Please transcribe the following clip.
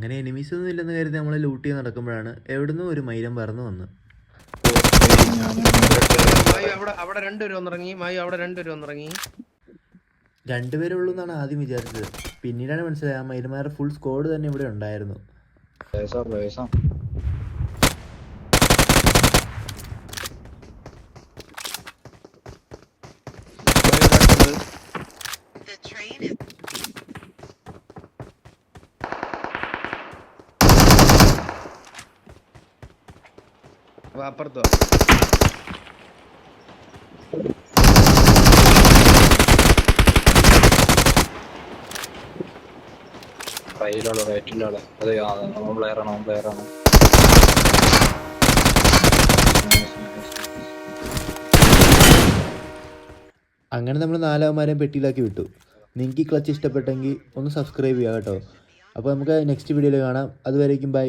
അങ്ങനെ എനിമീസ് ഒന്നും ഇല്ലെന്ന് കരുതി നമ്മൾ ലൂട്ട് ചെയ്ത് നടക്കുമ്പോഴാണ് എവിടുന്നും ഒരു മൈരം പറന്നു വന്ന്. രണ്ടുപേരുള്ളൂ എന്നാണ് ആദ്യം വിചാരിച്ചത്. പിന്നീടാണ് മനസ്സിലായത് ആ മൈരന്മാരുടെ ഫുൾ സ്ക്വാഡ് തന്നെ ഇവിടെ ഉണ്ടായിരുന്നു. അപ്പുറത്തോ റൈറ്റിലുള്ള അതെ പ്ലെയറാണ് അങ്ങനെ നമ്മൾ നാലാവന്മാരെയും പെട്ടിയിലാക്കി വിട്ടു. നിങ്ങൾക്ക് ഈ ക്ലച്ച് ഇഷ്ടപ്പെട്ടെങ്കിൽ ഒന്ന് സബ്സ്ക്രൈബ് ചെയ്യുക കേട്ടോ. അപ്പോൾ നമുക്ക് നെക്സ്റ്റ് വീഡിയോയിൽ കാണാം. അതുവരേക്കും ബൈ.